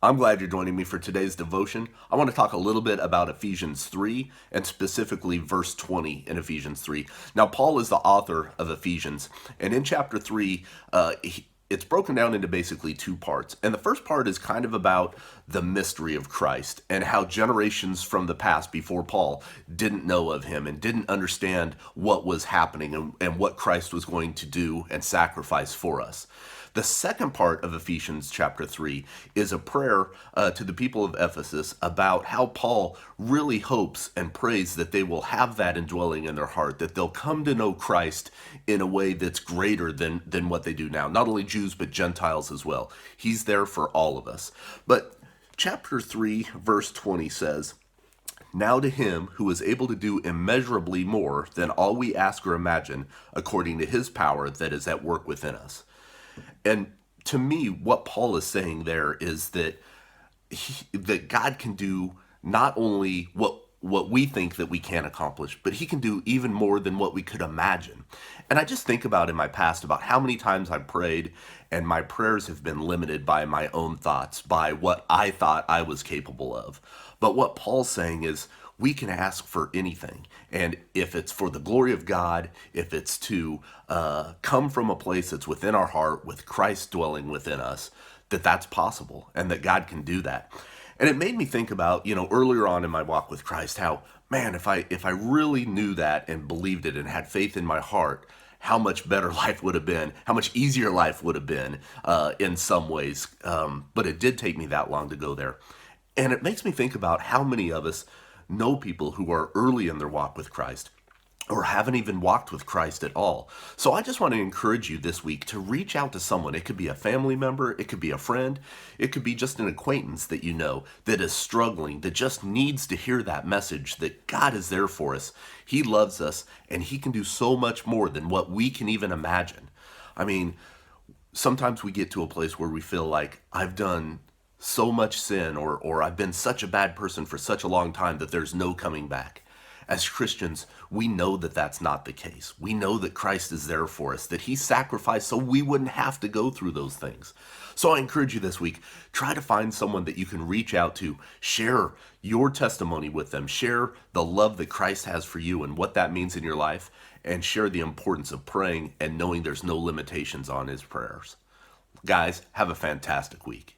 I'm glad you're joining me for today's devotion. I want to talk a little bit about Ephesians 3 and specifically verse 20 in Ephesians 3. Now, Paul is the author of Ephesians, and in chapter 3, it's broken down into basically two parts. And the first part is kind of about the mystery of Christ and how generations from the past before Paul didn't know of him and didn't understand what was happening and what Christ was going to do and sacrifice for us. The second part of Ephesians chapter 3 is a prayer to the people of Ephesus about how Paul really hopes and prays that they will have that indwelling in their heart, that they'll come to know Christ in a way that's greater than what they do now. Not only Jews, but Gentiles as well. He's there for all of us. But chapter 3, verse 20 says, "Now to him who is able to do immeasurably more than all we ask or imagine, according to his power that is at work within us." And to me, what Paul is saying there is that that God can do not only what we think that we can accomplish, but he can do even more than what we could imagine. And I just think about in my past about how many times I've prayed and my prayers have been limited by my own thoughts, by what I thought I was capable of. But what Paul's saying is we can ask for anything. And if it's for the glory of God, if it's to come from a place that's within our heart with Christ dwelling within us, that's possible and that God can do that. And it made me think about, earlier on in my walk with Christ, how, man, if I really knew that and believed it and had faith in my heart, how much better life would have been, how much easier life would have been in some ways. But it did take me that long to go there. And it makes me think about how many of us know people who are early in their walk with Christ or haven't even walked with Christ at all. So I just want to encourage you this week to reach out to someone. It could be a family member, it could be a friend, it could be just an acquaintance that you know that is struggling, that just needs to hear that message that God is there for us. He loves us and he can do so much more than what we can even imagine. I mean, sometimes we get to a place where we feel like I've done so much sin or I've been such a bad person for such a long time that there's no coming back. As Christians, we know that that's not the case. We know that Christ is there for us, that he sacrificed so we wouldn't have to go through those things. So I encourage you this week, try to find someone that you can reach out to, share your testimony with them, share the love that Christ has for you and what that means in your life, and share the importance of praying and knowing there's no limitations on his prayers. Guys, have a fantastic week.